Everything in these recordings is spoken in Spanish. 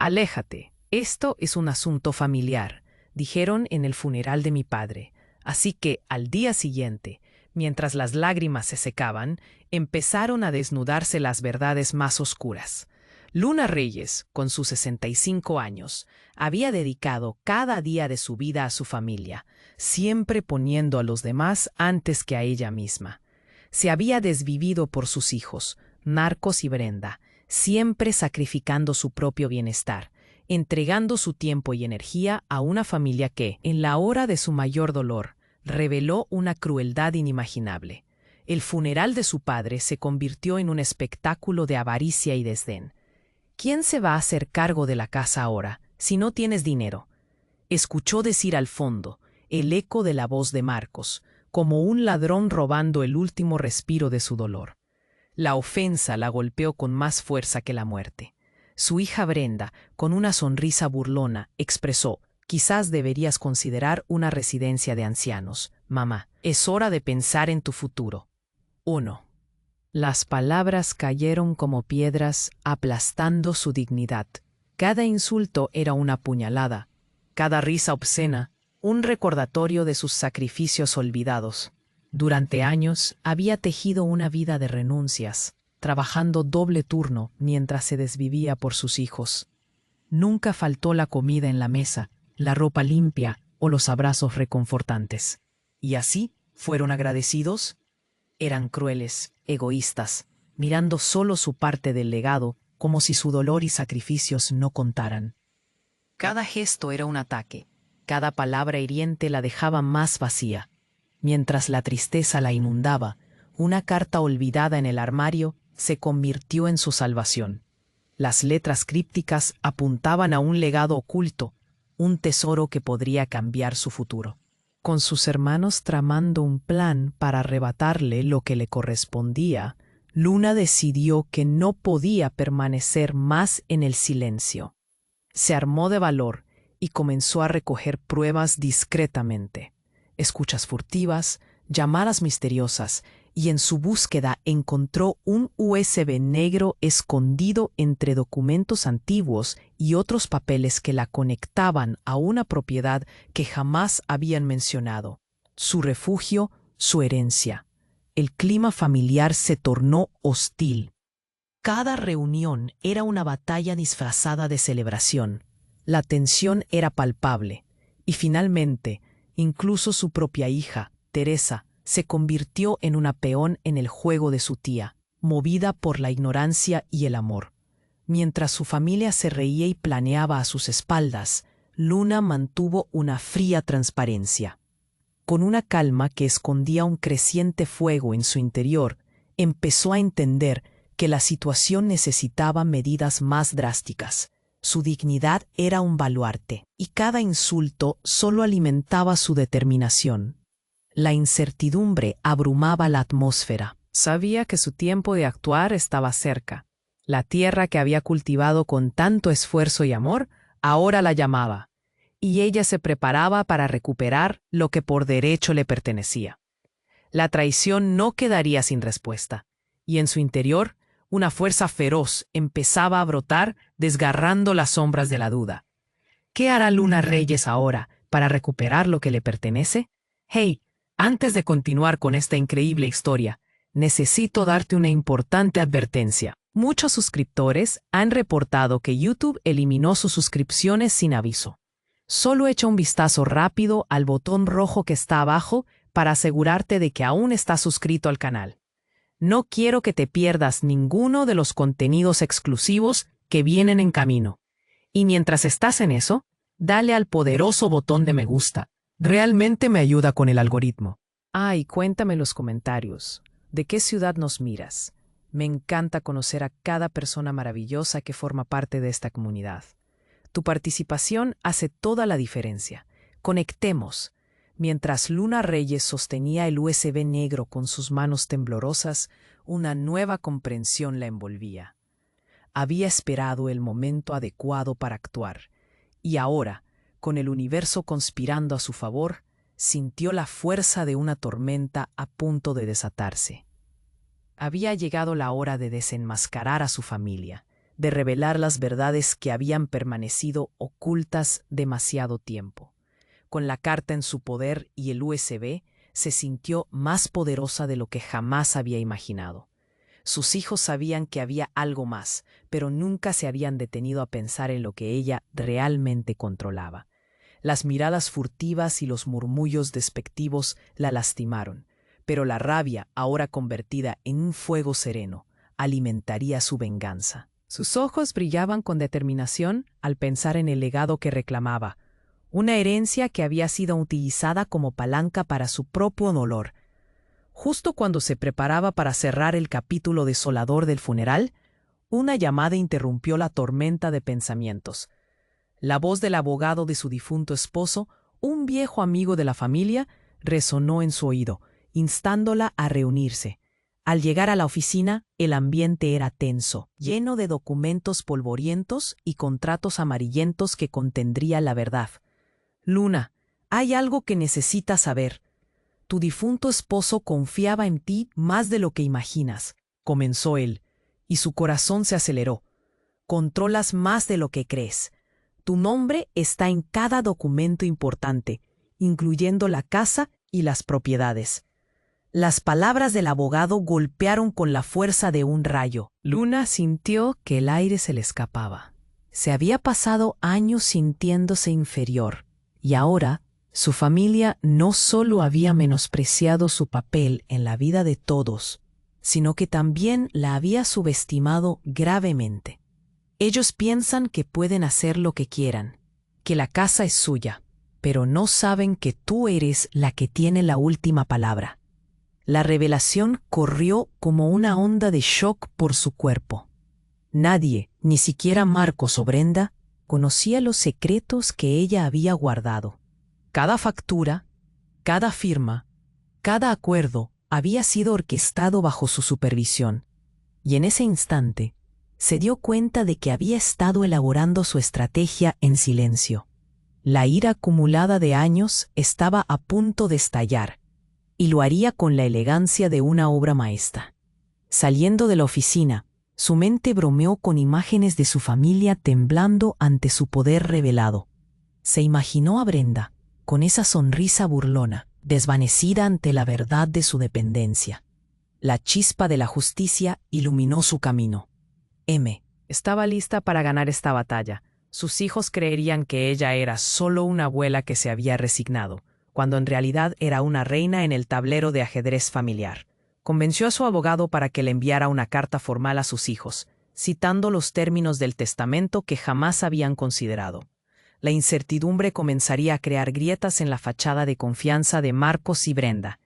Aléjate, esto es un asunto familiar, dijeron en el funeral de mi padre. Así que, al día siguiente, mientras las lágrimas se secaban, empezaron a desnudarse las verdades más oscuras. Luna Reyes, con sus 65 años, había dedicado cada día de su vida a su familia, siempre poniendo a los demás antes que a ella misma. Se había desvivido por sus hijos, Marcos y Brenda, siempre sacrificando su propio bienestar, entregando su tiempo y energía a una familia que, en la hora de su mayor dolor, reveló una crueldad inimaginable. El funeral de su padre se convirtió en un espectáculo de avaricia y desdén. ¿Quién se va a hacer cargo de la casa ahora, si no tienes dinero? Escuchó decir al fondo el eco de la voz de Marcos, como un ladrón robando el último respiro de su dolor. La ofensa la golpeó con más fuerza que la muerte. Su hija Brenda, con una sonrisa burlona, expresó: «Quizás deberías considerar una residencia de ancianos, mamá. Es hora de pensar en tu futuro». 1. Las palabras cayeron como piedras, aplastando su dignidad. Cada insulto era una puñalada, cada risa obscena, un recordatorio de sus sacrificios olvidados. Durante años había tejido una vida de renuncias, trabajando doble turno mientras se desvivía por sus hijos. Nunca faltó la comida en la mesa, la ropa limpia o los abrazos reconfortantes. ¿Y así fueron agradecidos? Eran crueles, egoístas, mirando solo su parte del legado, como si su dolor y sacrificios no contaran. Cada gesto era un ataque, cada palabra hiriente la dejaba más vacía. Mientras la tristeza la inundaba, una carta olvidada en el armario se convirtió en su salvación. Las letras crípticas apuntaban a un legado oculto, un tesoro que podría cambiar su futuro. Con sus hermanos tramando un plan para arrebatarle lo que le correspondía, Luna decidió que no podía permanecer más en el silencio. Se armó de valor y comenzó a recoger pruebas discretamente. Escuchas furtivas, llamadas misteriosas, y en su búsqueda encontró un USB negro escondido entre documentos antiguos y otros papeles que la conectaban a una propiedad que jamás habían mencionado. Su refugio, su herencia. El clima familiar se tornó hostil. Cada reunión era una batalla disfrazada de celebración. La tensión era palpable. Y finalmente, incluso su propia hija, Teresa, se convirtió en una peón en el juego de su tía, movida por la ignorancia y el amor. Mientras su familia se reía y planeaba a sus espaldas, Luna mantuvo una fría transparencia. Con una calma que escondía un creciente fuego en su interior, empezó a entender que la situación necesitaba medidas más drásticas. Su dignidad era un baluarte, y cada insulto solo alimentaba su determinación. La incertidumbre abrumaba la atmósfera. Sabía que su tiempo de actuar estaba cerca. La tierra que había cultivado con tanto esfuerzo y amor, ahora la llamaba, y ella se preparaba para recuperar lo que por derecho le pertenecía. La traición no quedaría sin respuesta, y en su interior, una fuerza feroz empezaba a brotar, desgarrando las sombras de la duda. ¿Qué hará Luna Reyes ahora para recuperar lo que le pertenece? Hey, antes de continuar con esta increíble historia, necesito darte una importante advertencia. Muchos suscriptores han reportado que YouTube eliminó sus suscripciones sin aviso. Solo echa un vistazo rápido al botón rojo que está abajo para asegurarte de que aún estás suscrito al canal. No quiero que te pierdas ninguno de los contenidos exclusivos que vienen en camino. Y mientras estás en eso, dale al poderoso botón de me gusta. Realmente me ayuda con el algoritmo. Y cuéntame en los comentarios, ¿de qué ciudad nos miras? Me encanta conocer a cada persona maravillosa que forma parte de esta comunidad. Tu participación hace toda la diferencia. Conectemos. Mientras Luna Reyes sostenía el USB negro con sus manos temblorosas, una nueva comprensión la envolvía. Había esperado el momento adecuado para actuar, y ahora, con el universo conspirando a su favor, sintió la fuerza de una tormenta a punto de desatarse. Había llegado la hora de desenmascarar a su familia, de revelar las verdades que habían permanecido ocultas demasiado tiempo. Con la carta en su poder y el USB, se sintió más poderosa de lo que jamás había imaginado. Sus hijos sabían que había algo más, pero nunca se habían detenido a pensar en lo que ella realmente controlaba. Las miradas furtivas y los murmullos despectivos la lastimaron, pero la rabia, ahora convertida en un fuego sereno, alimentaría su venganza. Sus ojos brillaban con determinación al pensar en el legado que reclamaba, una herencia que había sido utilizada como palanca para su propio dolor. Justo cuando se preparaba para cerrar el capítulo desolador del funeral, una llamada interrumpió la tormenta de pensamientos. La voz del abogado de su difunto esposo, un viejo amigo de la familia, resonó en su oído, instándola a reunirse. Al llegar a la oficina, el ambiente era tenso, lleno de documentos polvorientos y contratos amarillentos que contendría la verdad. Luna, hay algo que necesitas saber. Tu difunto esposo confiaba en ti más de lo que imaginas, comenzó él, y su corazón se aceleró. Controlas más de lo que crees. Tu nombre está en cada documento importante, incluyendo la casa y las propiedades. Las palabras del abogado golpearon con la fuerza de un rayo. Luna sintió que el aire se le escapaba. Se había pasado años sintiéndose inferior, y ahora su familia no solo había menospreciado su papel en la vida de todos, sino que también la había subestimado gravemente. Ellos piensan que pueden hacer lo que quieran, que la casa es suya, pero no saben que tú eres la que tiene la última palabra. La revelación corrió como una onda de shock por su cuerpo. Nadie, ni siquiera Marcos o Brenda, conocía los secretos que ella había guardado. Cada factura, cada firma, cada acuerdo había sido orquestado bajo su supervisión, y en ese instante se dio cuenta de que había estado elaborando su estrategia en silencio. La ira acumulada de años estaba a punto de estallar, y lo haría con la elegancia de una obra maestra. Saliendo de la oficina, su mente bromeó con imágenes de su familia temblando ante su poder revelado. Se imaginó a Brenda, con esa sonrisa burlona, desvanecida ante la verdad de su dependencia. La chispa de la justicia iluminó su camino. M. estaba lista para ganar esta batalla. Sus hijos creerían que ella era solo una abuela que se había resignado, cuando en realidad era una reina en el tablero de ajedrez familiar. Convenció a su abogado para que le enviara una carta formal a sus hijos, citando los términos del testamento que jamás habían considerado. La incertidumbre comenzaría a crear grietas en la fachada de confianza de Marcos y Brenda.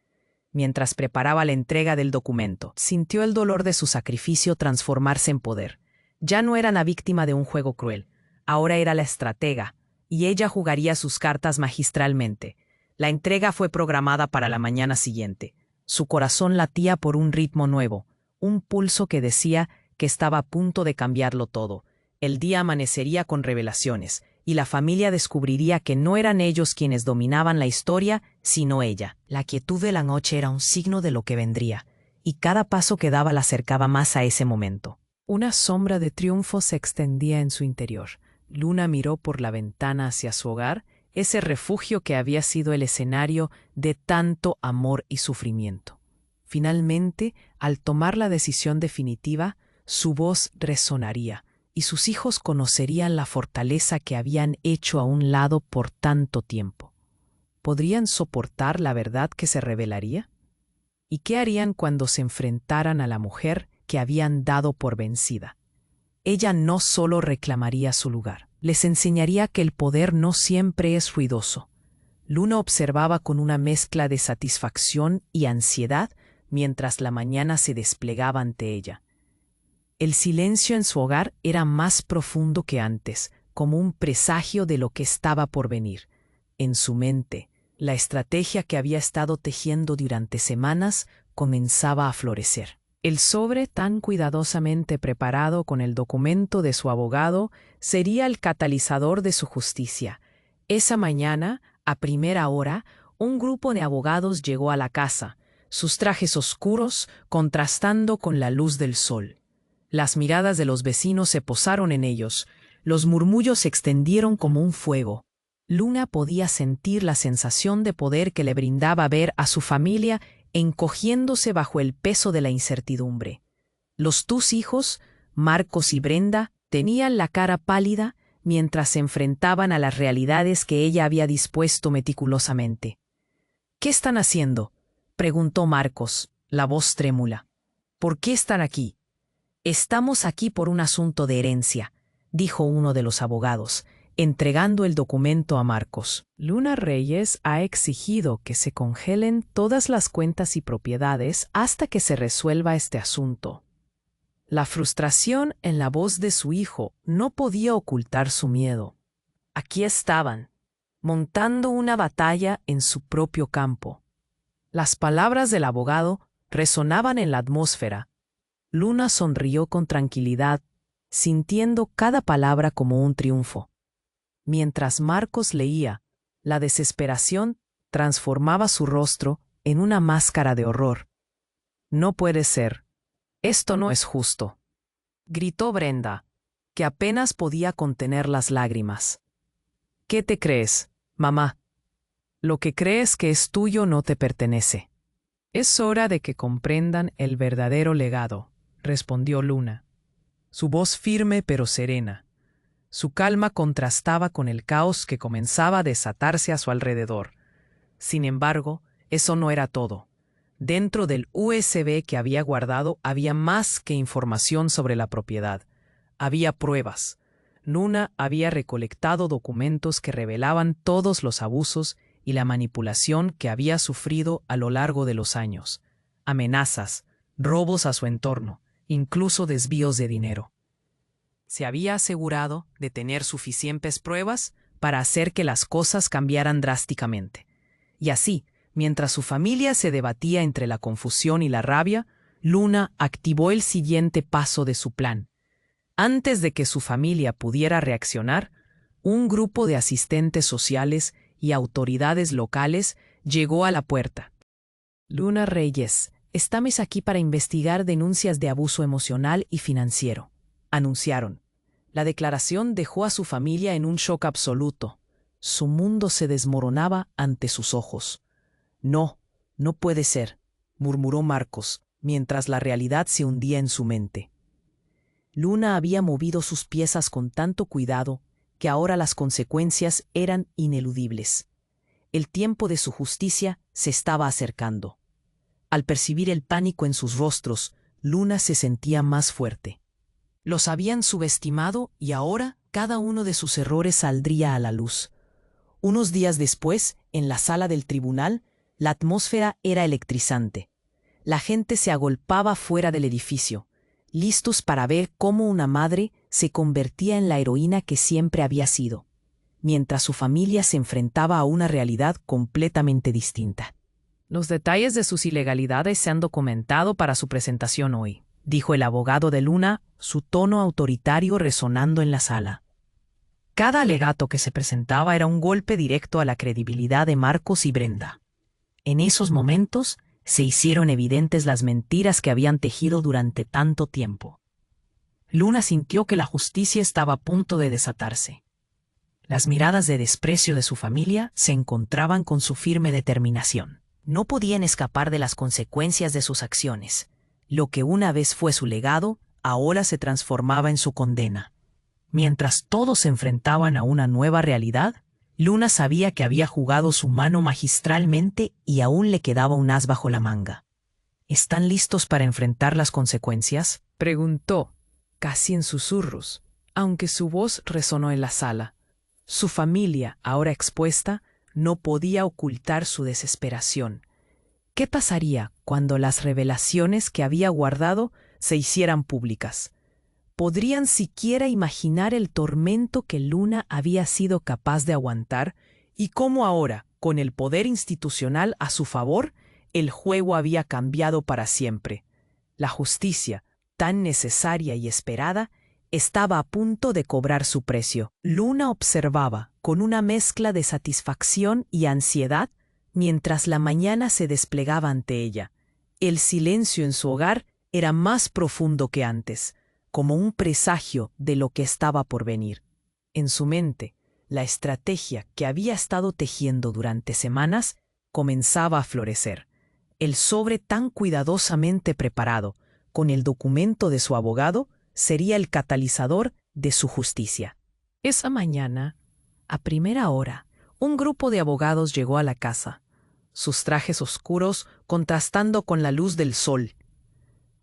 Mientras preparaba la entrega del documento, sintió el dolor de su sacrificio transformarse en poder. Ya no era la víctima de un juego cruel, ahora era la estratega, y ella jugaría sus cartas magistralmente. La entrega fue programada para la mañana siguiente. Su corazón latía por un ritmo nuevo, un pulso que decía que estaba a punto de cambiarlo todo. El día amanecería con revelaciones, y la familia descubriría que no eran ellos quienes dominaban la historia, sino ella. La quietud de la noche era un signo de lo que vendría, y cada paso que daba la acercaba más a ese momento. Una sombra de triunfo se extendía en su interior. Luna miró por la ventana hacia su hogar, ese refugio que había sido el escenario de tanto amor y sufrimiento. Finalmente, al tomar la decisión definitiva, su voz resonaría, y sus hijos conocerían la fortaleza que habían hecho a un lado por tanto tiempo. ¿Podrían soportar la verdad que se revelaría? ¿Y qué harían cuando se enfrentaran a la mujer que habían dado por vencida? Ella no solo reclamaría su lugar, les enseñaría que el poder no siempre es ruidoso. Luna observaba con una mezcla de satisfacción y ansiedad mientras la mañana se desplegaba ante ella. El silencio en su hogar era más profundo que antes, como un presagio de lo que estaba por venir. En su mente, la estrategia que había estado tejiendo durante semanas comenzaba a florecer. El sobre tan cuidadosamente preparado con el documento de su abogado sería el catalizador de su justicia. Esa mañana, a primera hora, un grupo de abogados llegó a la casa, sus trajes oscuros contrastando con la luz del sol. Las miradas de los vecinos se posaron en ellos. Los murmullos se extendieron como un fuego. Luna podía sentir la sensación de poder que le brindaba ver a su familia encogiéndose bajo el peso de la incertidumbre. Los dos hijos, Marcos y Brenda, tenían la cara pálida mientras se enfrentaban a las realidades que ella había dispuesto meticulosamente. «¿Qué están haciendo?», preguntó Marcos, la voz trémula. «¿Por qué están aquí?». «Estamos aquí por un asunto de herencia», dijo uno de los abogados, entregando el documento a Marcos. «Luna Reyes ha exigido que se congelen todas las cuentas y propiedades hasta que se resuelva este asunto». La frustración en la voz de su hijo no podía ocultar su miedo. Aquí estaban, montando una batalla en su propio campo. Las palabras del abogado resonaban en la atmósfera. Luna sonrió con tranquilidad, sintiendo cada palabra como un triunfo. Mientras Marcos leía, la desesperación transformaba su rostro en una máscara de horror. «No puede ser. Esto no es justo», gritó Brenda, que apenas podía contener las lágrimas. «¿Qué te crees, mamá? Lo que crees que es tuyo no te pertenece». «Es hora de que comprendan el verdadero legado», respondió Luna. Su voz firme pero serena. Su calma contrastaba con el caos que comenzaba a desatarse a su alrededor. Sin embargo, eso no era todo. Dentro del USB que había guardado había más que información sobre la propiedad. Había pruebas. Luna había recolectado documentos que revelaban todos los abusos y la manipulación que había sufrido a lo largo de los años. Amenazas, robos a su entorno, incluso desvíos de dinero. Se había asegurado de tener suficientes pruebas para hacer que las cosas cambiaran drásticamente. Y así, mientras su familia se debatía entre la confusión y la rabia, Luna activó el siguiente paso de su plan. Antes de que su familia pudiera reaccionar, un grupo de asistentes sociales y autoridades locales llegó a la puerta. «Luna Reyes, estamos aquí para investigar denuncias de abuso emocional y financiero», anunciaron. La declaración dejó a su familia en un shock absoluto. Su mundo se desmoronaba ante sus ojos. «No, no puede ser», murmuró Marcos, mientras la realidad se hundía en su mente. Luna había movido sus piezas con tanto cuidado que ahora las consecuencias eran ineludibles. El tiempo de su justicia se estaba acercando. Al percibir el pánico en sus rostros, Luna se sentía más fuerte. Los habían subestimado y ahora cada uno de sus errores saldría a la luz. Unos días después, en la sala del tribunal, la atmósfera era electrizante. La gente se agolpaba fuera del edificio, listos para ver cómo una madre se convertía en la heroína que siempre había sido, mientras su familia se enfrentaba a una realidad completamente distinta. «Los detalles de sus ilegalidades se han documentado para su presentación hoy», dijo el abogado de Luna, su tono autoritario resonando en la sala. Cada alegato que se presentaba era un golpe directo a la credibilidad de Marcos y Brenda. En esos momentos se hicieron evidentes las mentiras que habían tejido durante tanto tiempo. Luna sintió que la justicia estaba a punto de desatarse. Las miradas de desprecio de su familia se encontraban con su firme determinación. No podían escapar de las consecuencias de sus acciones. Lo que una vez fue su legado, ahora se transformaba en su condena. Mientras todos se enfrentaban a una nueva realidad, Luna sabía que había jugado su mano magistralmente y aún le quedaba un as bajo la manga. «¿Están listos para enfrentar las consecuencias?», preguntó, casi en susurros, aunque su voz resonó en la sala. Su familia, ahora expuesta, no podía ocultar su desesperación. ¿Qué pasaría cuando las revelaciones que había guardado se hicieran públicas? ¿Podrían siquiera imaginar el tormento que Luna había sido capaz de aguantar y cómo ahora, con el poder institucional a su favor, el juego había cambiado para siempre? La justicia, tan necesaria y esperada, estaba a punto de cobrar su precio. Luna observaba, con una mezcla de satisfacción y ansiedad, mientras la mañana se desplegaba ante ella. El silencio en su hogar era más profundo que antes. como un presagio de lo que estaba por venir. En su mente, la estrategia que había estado tejiendo durante semanas comenzaba a florecer. El sobre tan cuidadosamente preparado, con el documento de su abogado, sería el catalizador de su justicia. Esa mañana, a primera hora, un grupo de abogados llegó a la casa, sus trajes oscuros contrastando con la luz del sol.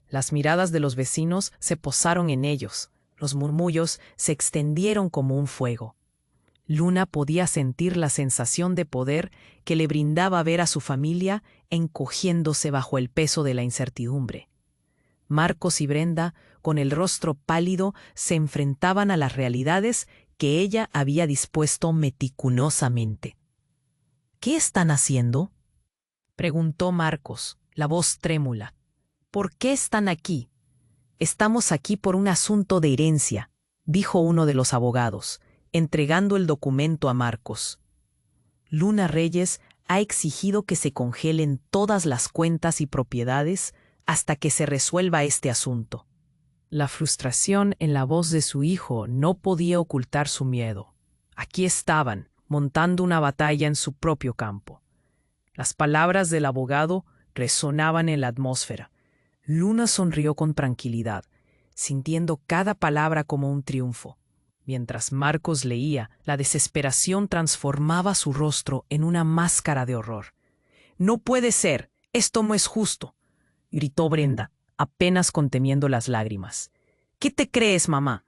Las miradas de los vecinos se posaron en ellos, los murmullos se extendieron como un fuego. Luna podía sentir la sensación de poder que le brindaba ver a su familia encogiéndose bajo el peso de la incertidumbre. Marcos y Brenda, con el rostro pálido, se enfrentaban a las realidades que ella había dispuesto meticulosamente. «¿Qué están haciendo?», preguntó Marcos, la voz trémula. «¿Por qué están aquí?». «Estamos aquí por un asunto de herencia», dijo uno de los abogados, entregando el documento a Marcos. «Luna Reyes ha exigido que se congelen todas las cuentas y propiedades hasta que se resuelva este asunto». La frustración en la voz de su hijo no podía ocultar su miedo. Aquí estaban, montando una batalla en su propio campo. Las palabras del abogado resonaban en la atmósfera. Luna sonrió con tranquilidad, sintiendo cada palabra como un triunfo. Mientras Marcos leía, la desesperación transformaba su rostro en una máscara de horror. «No puede ser, esto no es justo», gritó Brenda, apenas conteniendo las lágrimas. «¿Qué te crees, mamá?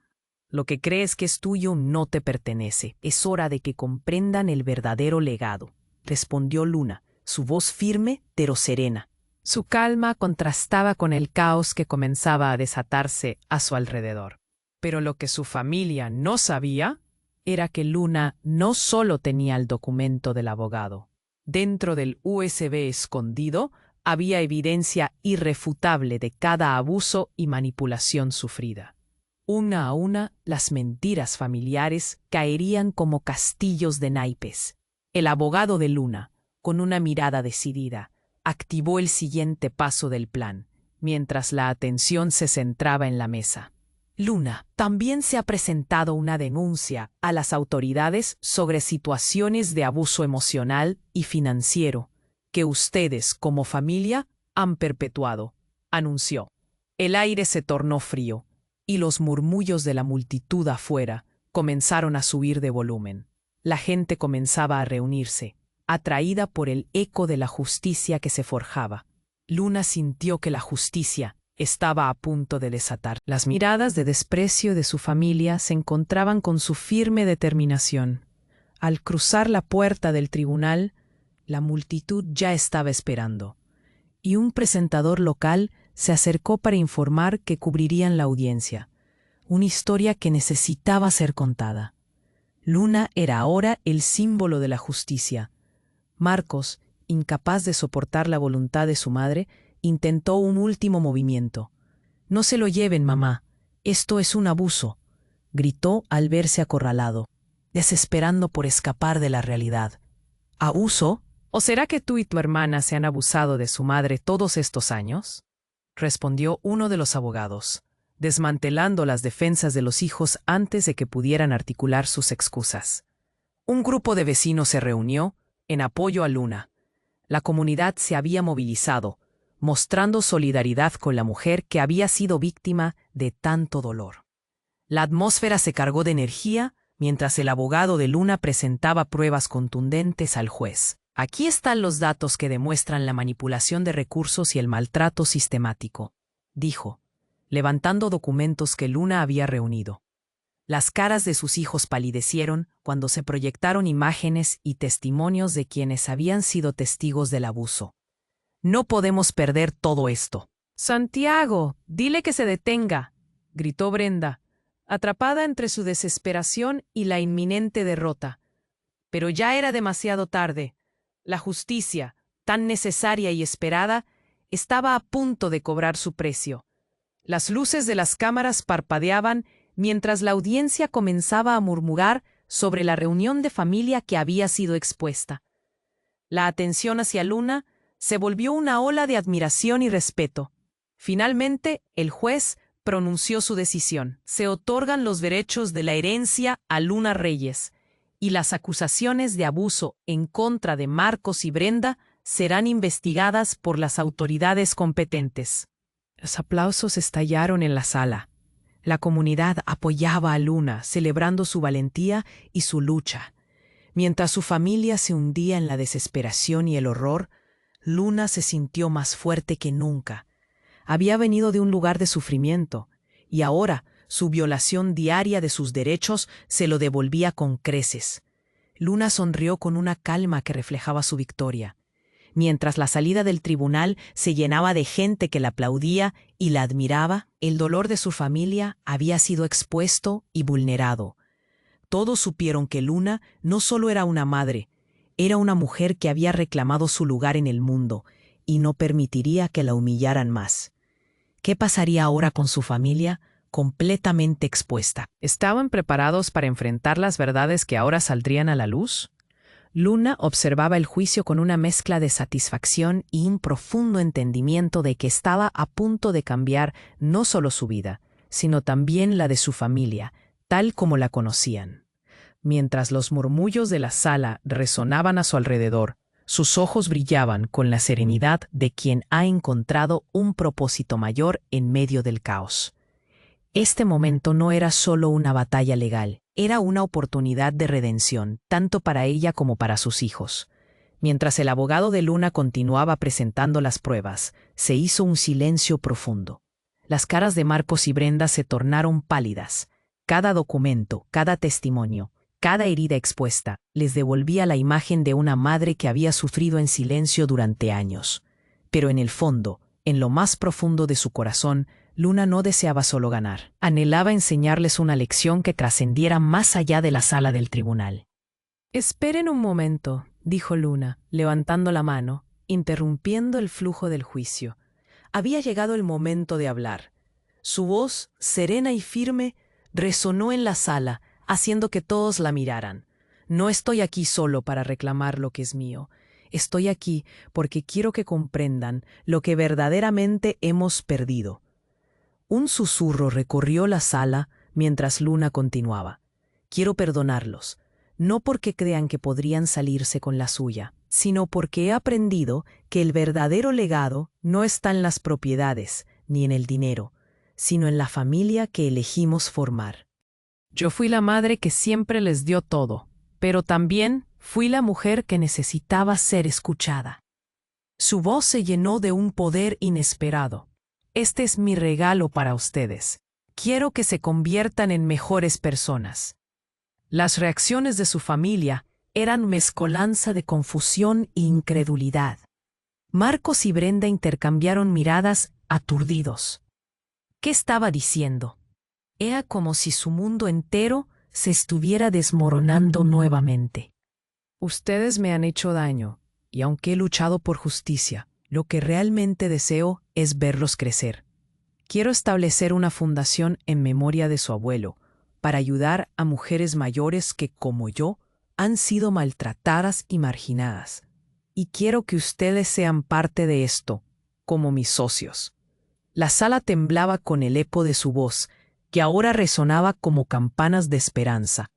Lo que crees que es tuyo no te pertenece. Es hora de que comprendan el verdadero legado», respondió Luna, su voz firme pero serena. Su calma contrastaba con el caos que comenzaba a desatarse a su alrededor. Pero lo que su familia no sabía era que Luna no solo tenía el documento del abogado. Dentro del USB escondido había evidencia irrefutable de cada abuso y manipulación sufrida. Una a una, las mentiras familiares caerían como castillos de naipes. El abogado de Luna, con una mirada decidida, activó el siguiente paso del plan, mientras la atención se centraba en la mesa. «Luna, también se ha presentado una denuncia a las autoridades sobre situaciones de abuso emocional y financiero que ustedes, como familia, han perpetuado», anunció. El aire se tornó frío, y los murmullos de la multitud afuera comenzaron a subir de volumen. La gente comenzaba a reunirse, atraída por el eco de la justicia que se forjaba. Luna sintió que la justicia estaba a punto de desatar. Las miradas de desprecio de su familia se encontraban con su firme determinación. Al cruzar la puerta del tribunal, la multitud ya estaba esperando, y un presentador local se acercó para informar que cubrirían la audiencia, una historia que necesitaba ser contada. Luna era ahora el símbolo de la justicia. Marcos, incapaz de soportar la voluntad de su madre, intentó un último movimiento. «No se lo lleven, mamá. Esto es un abuso», gritó al verse acorralado, desesperando por escapar de la realidad. «¿Abuso? ¿O será que tú y tu hermana se han abusado de su madre todos estos años?», respondió uno de los abogados, desmantelando las defensas de los hijos antes de que pudieran articular sus excusas. Un grupo de vecinos se reunió en apoyo a Luna. La comunidad se había movilizado, mostrando solidaridad con la mujer que había sido víctima de tanto dolor. La atmósfera se cargó de energía mientras el abogado de Luna presentaba pruebas contundentes al juez. «Aquí están los datos que demuestran la manipulación de recursos y el maltrato sistemático», dijo, levantando documentos que Luna había reunido. Las caras de sus hijos palidecieron cuando se proyectaron imágenes y testimonios de quienes habían sido testigos del abuso. «No podemos perder todo esto». «Santiago, dile que se detenga», gritó Brenda, atrapada entre su desesperación y la inminente derrota. Pero ya era demasiado tarde. La justicia, tan necesaria y esperada, estaba a punto de cobrar su precio. Las luces de las cámaras parpadeaban mientras la audiencia comenzaba a murmurar sobre la reunión de familia que había sido expuesta. La atención hacia Luna se volvió una ola de admiración y respeto. Finalmente, el juez pronunció su decisión. Se otorgan los derechos de la herencia a Luna Reyes, y las acusaciones de abuso en contra de Marcos y Brenda serán investigadas por las autoridades competentes. Los aplausos estallaron en la sala. La comunidad apoyaba a Luna, celebrando su valentía y su lucha. Mientras su familia se hundía en la desesperación y el horror, Luna se sintió más fuerte que nunca. Había venido de un lugar de sufrimiento, y ahora su violación diaria de sus derechos se lo devolvía con creces. Luna sonrió con una calma que reflejaba su victoria. Mientras la salida del tribunal se llenaba de gente que la aplaudía y la admiraba, el dolor de su familia había sido expuesto y vulnerado. Todos supieron que Luna no solo era una madre, era una mujer que había reclamado su lugar en el mundo y no permitiría que la humillaran más. ¿Qué pasaría ahora con su familia? Completamente expuesta. ¿Estaban preparados para enfrentar las verdades que ahora saldrían a la luz? Luna observaba el juicio con una mezcla de satisfacción y un profundo entendimiento de que estaba a punto de cambiar no solo su vida, sino también la de su familia, tal como la conocían. Mientras los murmullos de la sala resonaban a su alrededor, sus ojos brillaban con la serenidad de quien ha encontrado un propósito mayor en medio del caos. Este momento no era solo una batalla legal, era una oportunidad de redención, tanto para ella como para sus hijos. Mientras el abogado de Luna continuaba presentando las pruebas, se hizo un silencio profundo. Las caras de Marcos y Brenda se tornaron pálidas. Cada documento, cada testimonio, cada herida expuesta les devolvía la imagen de una madre que había sufrido en silencio durante años. Pero en el fondo, en lo más profundo de su corazón, Luna no deseaba solo ganar. Anhelaba enseñarles una lección que trascendiera más allá de la sala del tribunal. «Esperen un momento», dijo Luna, levantando la mano, interrumpiendo el flujo del juicio. Había llegado el momento de hablar. Su voz, serena y firme, resonó en la sala, haciendo que todos la miraran. «No estoy aquí solo para reclamar lo que es mío. Estoy aquí porque quiero que comprendan lo que verdaderamente hemos perdido». Un susurro recorrió la sala mientras Luna continuaba. «Quiero perdonarlos, no porque crean que podrían salirse con la suya, sino porque he aprendido que el verdadero legado no está en las propiedades ni en el dinero, sino en la familia que elegimos formar. Yo fui la madre que siempre les dio todo, pero también fui la mujer que necesitaba ser escuchada». Su voz se llenó de un poder inesperado. «Este es mi regalo para ustedes. Quiero que se conviertan en mejores personas». Las reacciones de su familia eran mezcolanza de confusión e incredulidad. Marcos y Brenda intercambiaron miradas aturdidos. ¿Qué estaba diciendo? Era como si su mundo entero se estuviera desmoronando nuevamente. «Ustedes me han hecho daño, y aunque he luchado por justicia, lo que realmente deseo es verlos crecer. Quiero establecer una fundación en memoria de su abuelo, para ayudar a mujeres mayores que, como yo, han sido maltratadas y marginadas. Y quiero que ustedes sean parte de esto, como mis socios». La sala temblaba con el eco de su voz, que ahora resonaba como campanas de esperanza.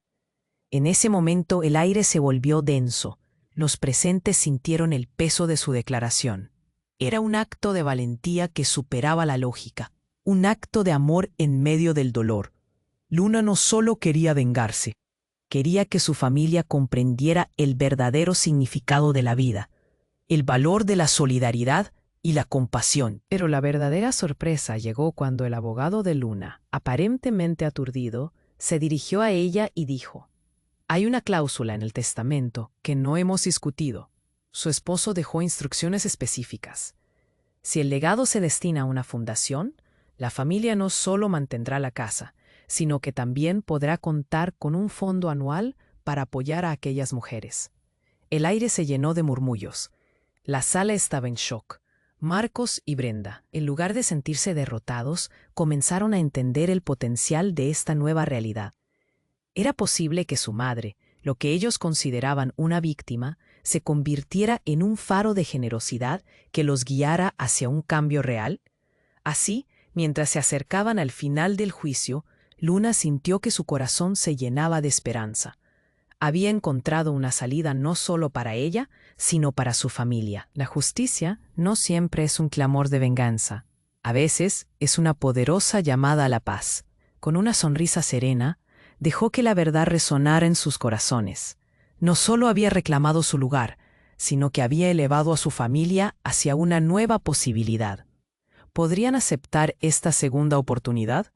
En ese momento el aire se volvió denso. Los presentes sintieron el peso de su declaración. Era un acto de valentía que superaba la lógica, un acto de amor en medio del dolor. Luna no solo quería vengarse, quería que su familia comprendiera el verdadero significado de la vida, el valor de la solidaridad y la compasión. Pero la verdadera sorpresa llegó cuando el abogado de Luna, aparentemente aturdido, se dirigió a ella y dijo: «Hay una cláusula en el testamento que no hemos discutido. Su esposo dejó instrucciones específicas. Si el legado se destina a una fundación, la familia no solo mantendrá la casa, sino que también podrá contar con un fondo anual para apoyar a aquellas mujeres». El aire se llenó de murmullos. La sala estaba en shock. Marcos y Brenda, en lugar de sentirse derrotados, comenzaron a entender el potencial de esta nueva realidad. Era posible que su madre, lo que ellos consideraban una víctima, se convirtiera en un faro de generosidad que los guiara hacia un cambio real. Así, Mientras se acercaban al final del juicio, Luna sintió que su corazón se llenaba de esperanza. Había encontrado una salida no solo para ella, sino para su familia. La justicia no siempre es un clamor de venganza. A veces es una poderosa llamada a la paz. Con una sonrisa serena, dejó que la verdad resonara en sus corazones. No solo había reclamado su lugar, sino que había elevado a su familia hacia una nueva posibilidad. ¿Podrían aceptar esta segunda oportunidad?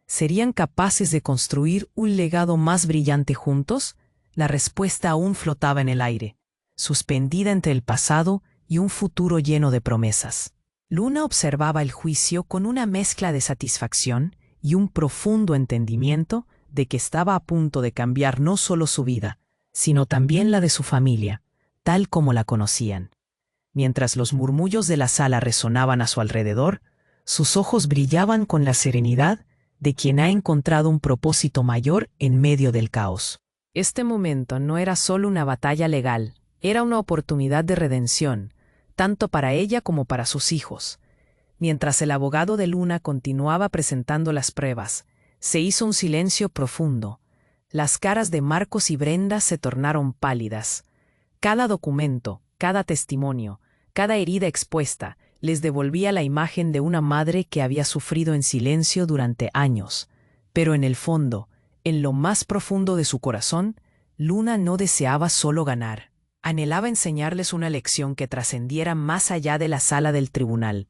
¿Serían capaces de construir un legado más brillante juntos? La respuesta aún flotaba en el aire, suspendida entre el pasado y un futuro lleno de promesas. Luna observaba el juicio con una mezcla de satisfacción y un profundo entendimiento de que estaba a punto de cambiar no solo su vida, sino también la de su familia, tal como la conocían. Mientras los murmullos de la sala resonaban a su alrededor, sus ojos brillaban con la serenidad de quien ha encontrado un propósito mayor en medio del caos. Este momento no era solo una batalla legal, era una oportunidad de redención, tanto para ella como para sus hijos. Mientras el abogado de Luna continuaba presentando las pruebas, se hizo un silencio profundo. Las caras de Marcos y Brenda se tornaron pálidas. Cada documento, cada testimonio, cada herida expuesta, les devolvía la imagen de una madre que había sufrido en silencio durante años. Pero en el fondo, en lo más profundo de su corazón, Luna no deseaba solo ganar. Anhelaba enseñarles una lección que trascendiera más allá de la sala del tribunal.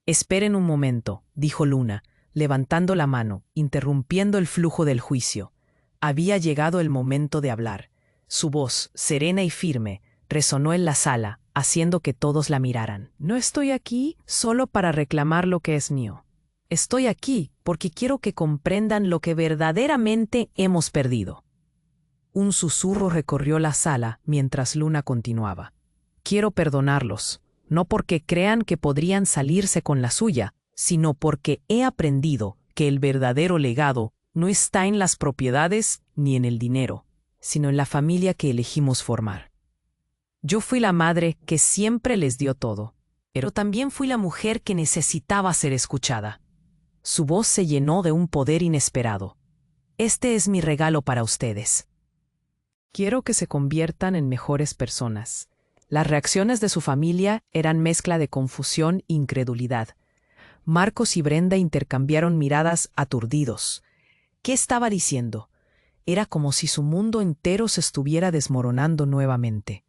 «Esperen un momento», dijo Luna, levantando la mano, interrumpiendo el flujo del juicio. Había llegado el momento de hablar. Su voz, serena y firme, resonó en la sala, haciendo que todos la miraran. «No estoy aquí solo para reclamar lo que es mío. Estoy aquí porque quiero que comprendan lo que verdaderamente hemos perdido». Un susurro recorrió la sala mientras Luna continuaba. «Quiero perdonarlos, no porque crean que podrían salirse con la suya, sino porque he aprendido que el verdadero legado no está en las propiedades ni en el dinero, sino en la familia que elegimos formar. Yo fui la madre que siempre les dio todo, pero también fui la mujer que necesitaba ser escuchada». Su voz se llenó de un poder inesperado. «Este es mi regalo para ustedes. Quiero que se conviertan en mejores personas». Las reacciones de su familia eran mezcla de confusión e incredulidad. Marcos y Brenda intercambiaron miradas aturdidos. ¿Qué estaba diciendo? Era como si su mundo entero se estuviera desmoronando nuevamente.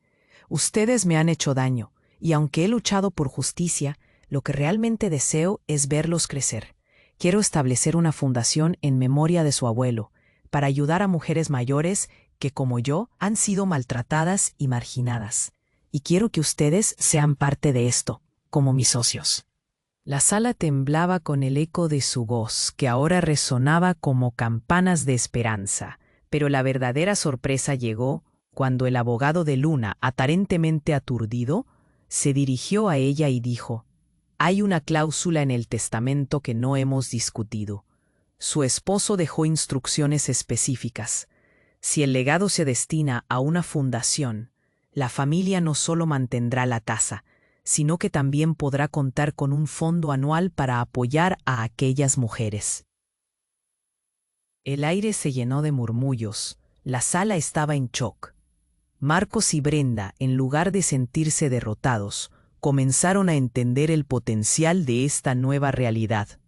«Ustedes me han hecho daño, y aunque he luchado por justicia, lo que realmente deseo es verlos crecer. Quiero establecer una fundación en memoria de su abuelo, para ayudar a mujeres mayores que, como yo, han sido maltratadas y marginadas. Y quiero que ustedes sean parte de esto, como mis socios». La sala temblaba con el eco de su voz, que ahora resonaba como campanas de esperanza. Pero la verdadera sorpresa llegó cuando el abogado de Luna, aparentemente aturdido, se dirigió a ella y dijo: «Hay una cláusula en el testamento que no hemos discutido. Su esposo dejó instrucciones específicas. Si el legado se destina a una fundación, la familia no solo mantendrá la tasa, sino que también podrá contar con un fondo anual para apoyar a aquellas mujeres». El aire se llenó de murmullos. La sala estaba en shock. Marcos y Brenda, en lugar de sentirse derrotados, comenzaron a entender el potencial de esta nueva realidad.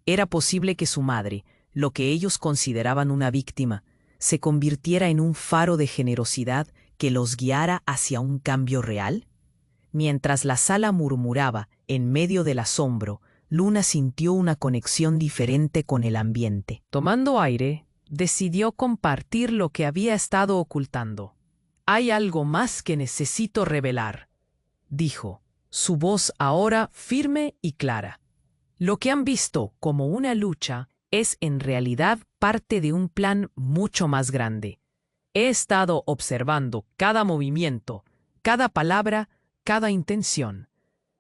Era posible que su madre, lo que ellos consideraban una víctima, se convirtiera en un faro de generosidad que los guiara hacia un cambio real. Mientras la sala murmuraba, en medio del asombro, Luna sintió una conexión diferente con el ambiente. Tomando aire, decidió compartir lo que había estado ocultando. «Hay algo más que necesito revelar», dijo, su voz ahora firme y clara. «Lo que han visto como una lucha es en realidad parte de un plan mucho más grande. He estado observando cada movimiento, cada palabra, cada intención».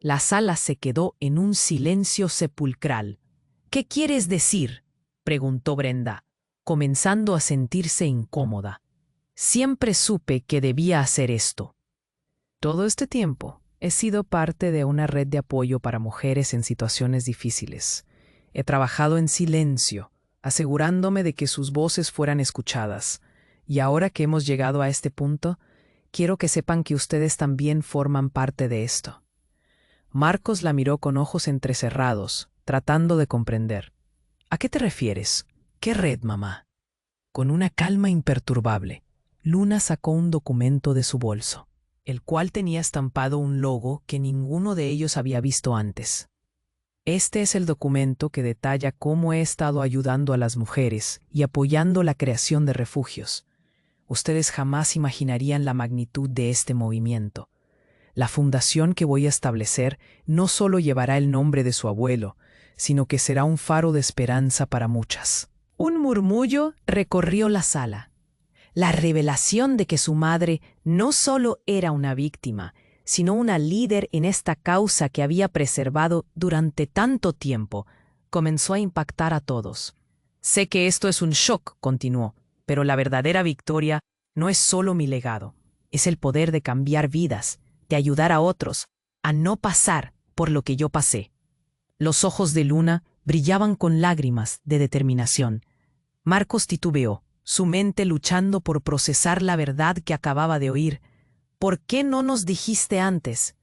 La sala se quedó en un silencio sepulcral. «¿Qué quieres decir?», preguntó Brenda, comenzando a sentirse incómoda. «Siempre supe que debía hacer esto. Todo este tiempo he sido parte de una red de apoyo para mujeres en situaciones difíciles. He trabajado en silencio, asegurándome de que sus voces fueran escuchadas. Y ahora que hemos llegado a este punto, quiero que sepan que ustedes también forman parte de esto. Marcos la miró con ojos entrecerrados, tratando de comprender. ¿A qué te refieres? ¿Qué red, mamá? Con una calma imperturbable, Luna sacó un documento de su bolso, el cual tenía estampado un logo que ninguno de ellos había visto antes. Este es el documento que detalla cómo he estado ayudando a las mujeres y apoyando la creación de refugios. Ustedes jamás imaginarían la magnitud de este movimiento. La fundación que voy a establecer no solo llevará el nombre de su abuelo, sino que será un faro de esperanza para muchas. Un murmullo recorrió la sala. La revelación de que su madre no solo era una víctima, sino una líder en esta causa que había preservado durante tanto tiempo, comenzó a impactar a todos. Sé que esto es un shock, continuó, pero la verdadera victoria no es solo mi legado, es el poder de cambiar vidas, de ayudar a otros, a no pasar por lo que yo pasé. Los ojos de Luna brillaban con lágrimas de determinación. Marcos titubeó, su mente luchando por procesar la verdad que acababa de oír. ¿Por qué no nos dijiste antes?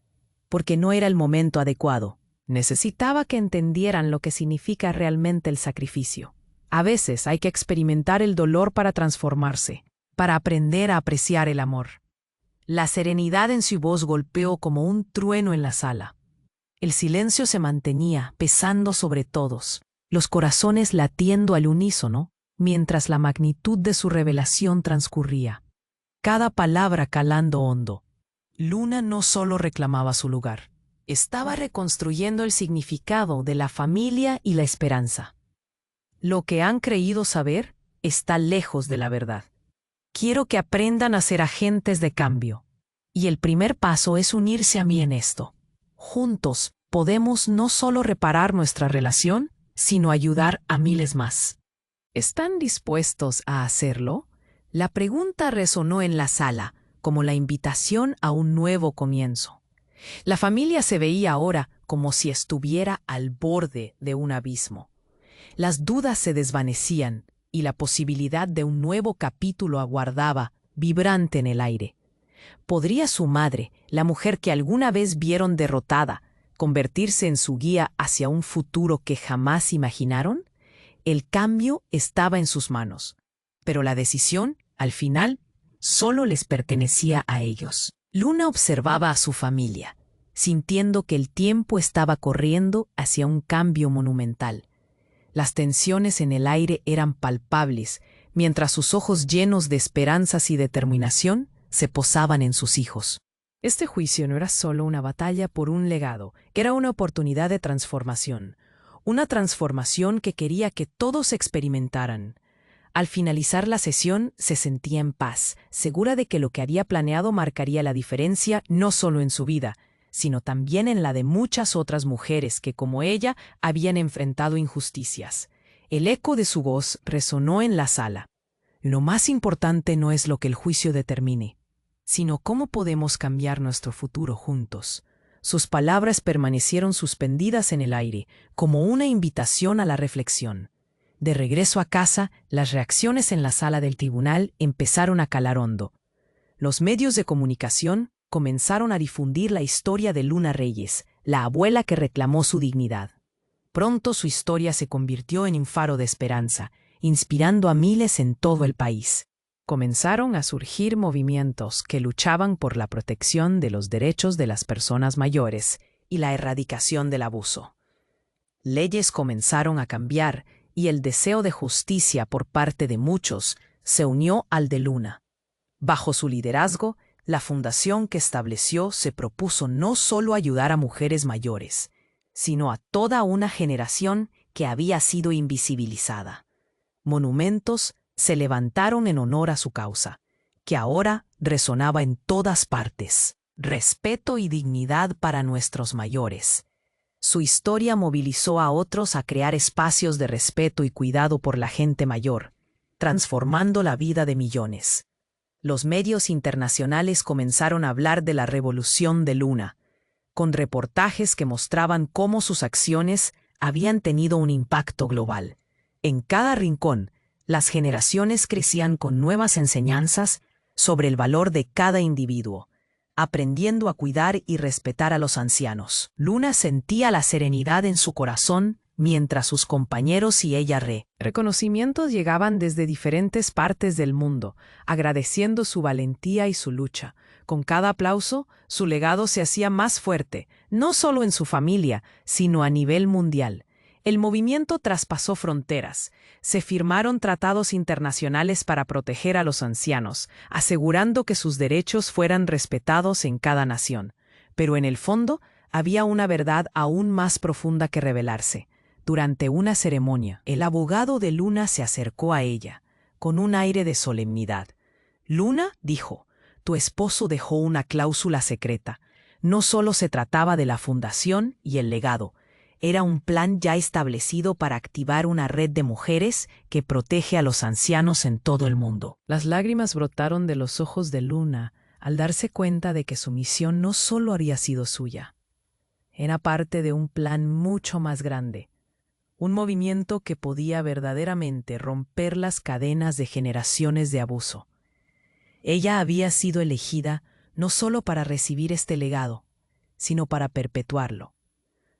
Porque no era el momento adecuado. Necesitaba que entendieran lo que significa realmente el sacrificio. A veces hay que experimentar el dolor para transformarse, para aprender a apreciar el amor. La serenidad en su voz golpeó como un trueno en la sala. El silencio se mantenía, pesando sobre todos, los corazones latiendo al unísono, mientras la magnitud de su revelación transcurría. Cada palabra calando hondo. Luna no solo reclamaba su lugar, estaba reconstruyendo el significado de la familia y la esperanza. Lo que han creído saber está lejos de la verdad. Quiero que aprendan a ser agentes de cambio. Y el primer paso es unirse a mí en esto. Juntos podemos no solo reparar nuestra relación, sino ayudar a miles más. ¿Están dispuestos a hacerlo? La pregunta resonó en la sala, como la invitación a un nuevo comienzo. La familia se veía ahora como si estuviera al borde de un abismo. Las dudas se desvanecían y la posibilidad de un nuevo capítulo aguardaba, vibrante en el aire. ¿Podría su madre, la mujer que alguna vez vieron derrotada, convertirse en su guía hacia un futuro que jamás imaginaron? El cambio estaba en sus manos, pero la decisión, al final, solo les pertenecía a ellos. Luna observaba a su familia, sintiendo que el tiempo estaba corriendo hacia un cambio monumental. Las tensiones en el aire eran palpables, mientras sus ojos llenos de esperanzas y determinación se posaban en sus hijos. Este juicio no era solo una batalla por un legado, era una oportunidad de transformación. Una transformación que quería que todos experimentaran. Al finalizar la sesión, se sentía en paz, segura de que lo que había planeado marcaría la diferencia no solo en su vida, sino también en la de muchas otras mujeres que, como ella, habían enfrentado injusticias. El eco de su voz resonó en la sala. Lo más importante no es lo que el juicio determine, sino cómo podemos cambiar nuestro futuro juntos. Sus palabras permanecieron suspendidas en el aire, como una invitación a la reflexión. De regreso a casa, las reacciones en la sala del tribunal empezaron a calar hondo. Los medios de comunicación comenzaron a difundir la historia de Luna Reyes, la abuela que reclamó su dignidad. Pronto su historia se convirtió en un faro de esperanza, inspirando a miles en todo el país. Comenzaron a surgir movimientos que luchaban por la protección de los derechos de las personas mayores y la erradicación del abuso. Leyes comenzaron a cambiar y el deseo de justicia por parte de muchos se unió al de Luna. Bajo su liderazgo, la fundación que estableció se propuso no solo ayudar a mujeres mayores, sino a toda una generación que había sido invisibilizada. Monumentos se levantaron en honor a su causa, que ahora resonaba en todas partes. Respeto y dignidad para nuestros mayores. Su historia movilizó a otros a crear espacios de respeto y cuidado por la gente mayor, transformando la vida de millones. Los medios internacionales comenzaron a hablar de la revolución de Luna, con reportajes que mostraban cómo sus acciones habían tenido un impacto global. En cada rincón, las generaciones crecían con nuevas enseñanzas sobre el valor de cada individuo, aprendiendo a cuidar y respetar a los ancianos. Luna sentía la serenidad en su corazón mientras sus compañeros y ella Reconocimientos llegaban desde diferentes partes del mundo, agradeciendo su valentía y su lucha. Con cada aplauso, su legado se hacía más fuerte, no solo en su familia, sino a nivel mundial. El movimiento traspasó fronteras. Se firmaron tratados internacionales para proteger a los ancianos, asegurando que sus derechos fueran respetados en cada nación. Pero en el fondo, había una verdad aún más profunda que revelarse. Durante una ceremonia, el abogado de Luna se acercó a ella, con un aire de solemnidad. «Luna», dijo, «tu esposo dejó una cláusula secreta. No solo se trataba de la fundación y el legado, era un plan ya establecido para activar una red de mujeres que protege a los ancianos en todo el mundo». Las lágrimas brotaron de los ojos de Luna al darse cuenta de que su misión no solo había sido suya. Era parte de un plan mucho más grande. Un movimiento que podía verdaderamente romper las cadenas de generaciones de abuso. Ella había sido elegida no solo para recibir este legado, sino para perpetuarlo.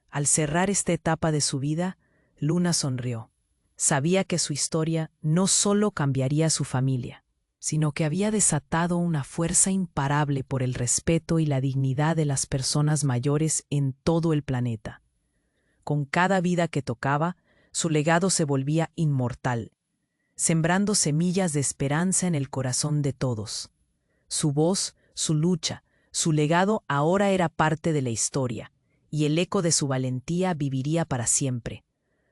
Al cerrar esta etapa de su vida, Luna sonrió. Sabía que su historia no solo cambiaría a su familia, sino que había desatado una fuerza imparable por el respeto y la dignidad de las personas mayores en todo el planeta. Con cada vida que tocaba, su legado se volvía inmortal, sembrando semillas de esperanza en el corazón de todos. Su voz, su lucha, su legado ahora era parte de la historia, y el eco de su valentía viviría para siempre.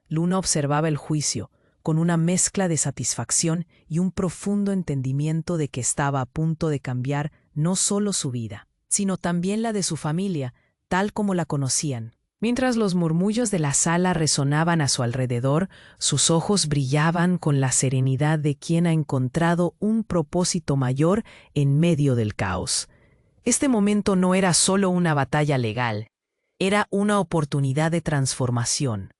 Luna observaba el juicio, con una mezcla de satisfacción y un profundo entendimiento de que estaba a punto de cambiar no solo su vida, sino también la de su familia, tal como la conocían. Mientras los murmullos de la sala resonaban a su alrededor, sus ojos brillaban con la serenidad de quien ha encontrado un propósito mayor en medio del caos. Este momento no era solo una batalla legal, era una oportunidad de transformación,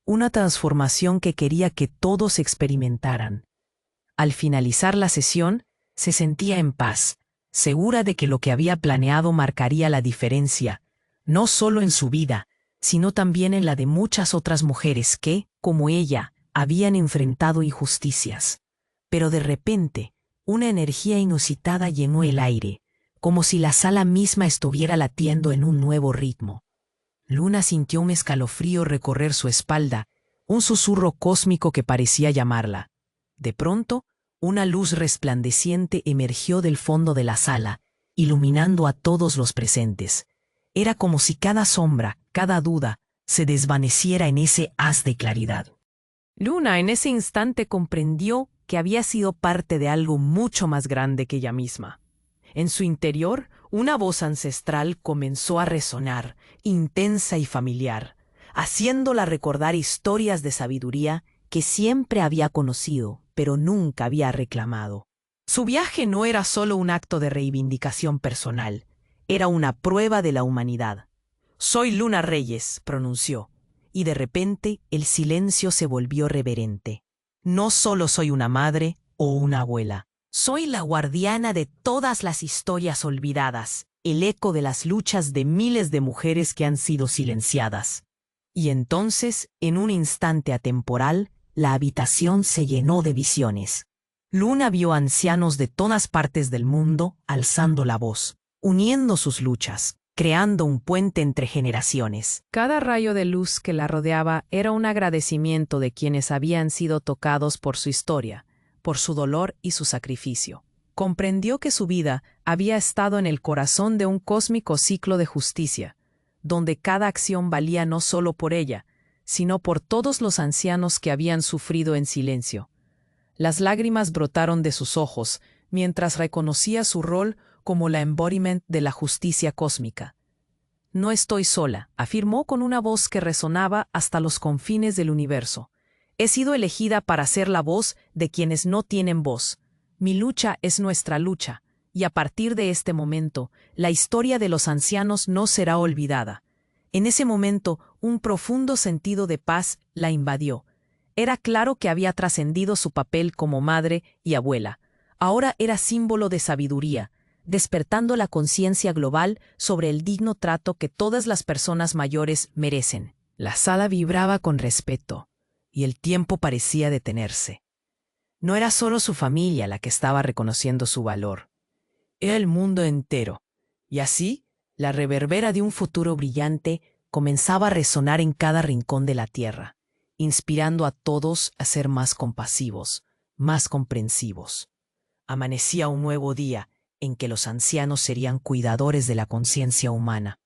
una transformación que quería que todos experimentaran. Al finalizar la sesión, se sentía en paz, segura de que lo que había planeado marcaría la diferencia, no solo en su vida, sino también en la de muchas otras mujeres que, como ella, habían enfrentado injusticias. Pero de repente, una energía inusitada llenó el aire, como si la sala misma estuviera latiendo en un nuevo ritmo. Luna sintió un escalofrío recorrer su espalda, un susurro cósmico que parecía llamarla. De pronto, una luz resplandeciente emergió del fondo de la sala, iluminando a todos los presentes. Era como si cada sombra, cada duda, se desvaneciera en ese haz de claridad. Luna en ese instante comprendió que había sido parte de algo mucho más grande que ella misma. En su interior, una voz ancestral comenzó a resonar, intensa y familiar, haciéndola recordar historias de sabiduría que siempre había conocido, pero nunca había reclamado. Su viaje no era solo un acto de reivindicación personal, era una prueba de la humanidad. «Soy Luna Reyes», pronunció, y de repente el silencio se volvió reverente. «No solo soy una madre o una abuela, soy la guardiana de todas las historias olvidadas, el eco de las luchas de miles de mujeres que han sido silenciadas». Y entonces, en un instante atemporal, la habitación se llenó de visiones. Luna vio ancianos de todas partes del mundo alzando la voz, uniendo sus luchas, creando un puente entre generaciones. Cada rayo de luz que la rodeaba era un agradecimiento de quienes habían sido tocados por su historia, por su dolor y su sacrificio. Comprendió que su vida había estado en el corazón de un cósmico ciclo de justicia, donde cada acción valía no solo por ella, sino por todos los ancianos que habían sufrido en silencio. Las lágrimas brotaron de sus ojos mientras reconocía su rol como la embodiment de la justicia cósmica. «No estoy sola», afirmó con una voz que resonaba hasta los confines del universo. «He sido elegida para ser la voz de quienes no tienen voz. Mi lucha es nuestra lucha, y a partir de este momento, la historia de los ancianos no será olvidada». En ese momento, Un profundo sentido de paz la invadió. Era claro que había trascendido su papel como madre y abuela. Ahora era símbolo de sabiduría, despertando la conciencia global sobre el digno trato que todas las personas mayores merecen. La sala vibraba con respeto, y el tiempo parecía detenerse. No era solo su familia la que estaba reconociendo su valor. Era el mundo entero, y así, la reverbera de un futuro brillante comenzaba a resonar en cada rincón de la tierra, inspirando a todos a ser más compasivos, más comprensivos. Amanecía un nuevo día en que los ancianos serían cuidadores de la conciencia humana.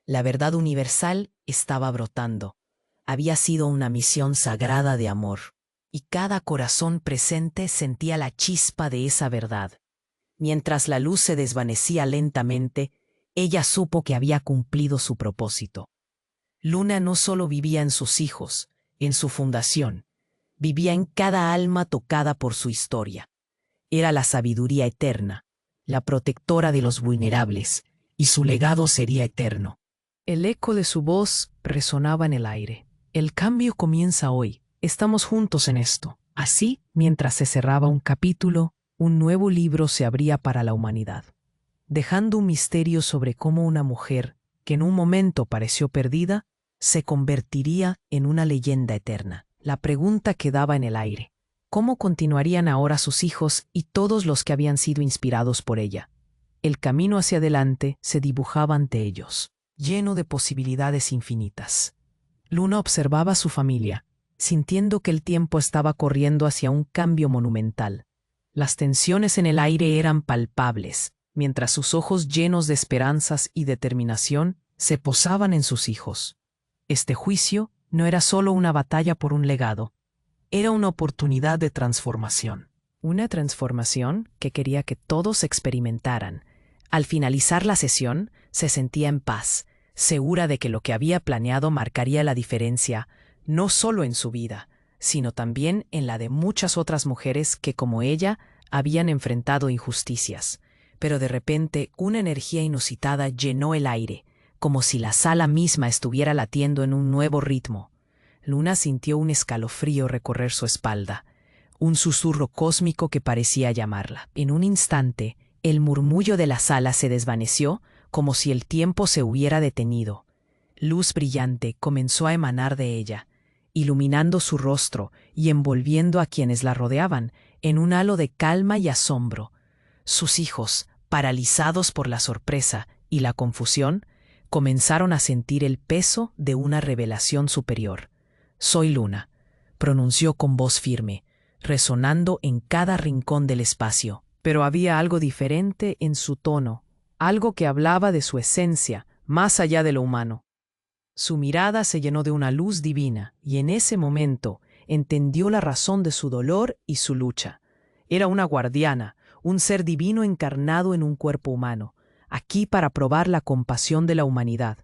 La verdad universal estaba brotando. Había sido una misión sagrada de amor, y cada corazón presente sentía la chispa de esa verdad. Mientras la luz se desvanecía lentamente, ella supo que había cumplido su propósito. Luna no solo vivía en sus hijos, en su fundación, vivía en cada alma tocada por su historia. Era la sabiduría eterna, la protectora de los vulnerables, y su legado sería eterno. El eco de su voz resonaba en el aire. El cambio comienza hoy. Estamos juntos en esto. Así, mientras se cerraba un capítulo, un nuevo libro se abría para la humanidad, dejando un misterio sobre cómo una mujer, que en un momento pareció perdida, se convertiría en una leyenda eterna. La pregunta quedaba en el aire. ¿Cómo continuarían ahora sus hijos y todos los que habían sido inspirados por ella? El camino hacia adelante se dibujaba ante ellos, lleno de posibilidades infinitas. Luna observaba a su familia, sintiendo que el tiempo estaba corriendo hacia un cambio monumental. Las tensiones en el aire eran palpables, mientras sus ojos llenos de esperanzas y determinación se posaban en sus hijos. Este juicio no era solo una batalla por un legado, era una oportunidad de transformación. Una transformación que quería que todos experimentaran. Al finalizar la sesión, se sentía en paz, segura de que lo que había planeado marcaría la diferencia, no solo en su vida, sino también en la de muchas otras mujeres que, como ella, habían enfrentado injusticias. Pero de repente, una energía inusitada llenó el aire, como si la sala misma estuviera latiendo en un nuevo ritmo. Luna sintió un escalofrío recorrer su espalda, un susurro cósmico que parecía llamarla. En un instante, el murmullo de la sala se desvaneció, como si el tiempo se hubiera detenido. Luz brillante comenzó a emanar de ella, iluminando su rostro y envolviendo a quienes la rodeaban en un halo de calma y asombro. Sus hijos, paralizados por la sorpresa y la confusión, comenzaron a sentir el peso de una revelación superior. «Soy Luna», pronunció con voz firme, resonando en cada rincón del espacio. Pero había algo diferente en su tono, algo que hablaba de su esencia, más allá de lo humano. Su mirada se llenó de una luz divina, y en ese momento entendió la razón de su dolor y su lucha. Era una guardiana, un ser divino encarnado en un cuerpo humano, aquí para probar la compasión de la humanidad.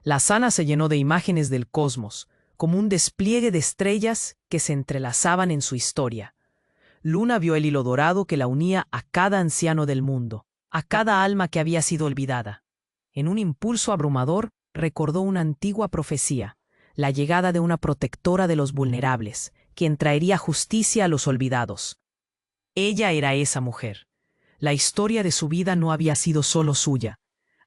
La sala se llenó de imágenes del cosmos, como un despliegue de estrellas que se entrelazaban en su historia. Luna vio el hilo dorado que la unía a cada anciano del mundo, a cada alma que había sido olvidada. En un impulso abrumador, recordó una antigua profecía, la llegada de una protectora de los vulnerables, quien traería justicia a los olvidados. Ella era esa mujer. La historia de su vida no había sido solo suya,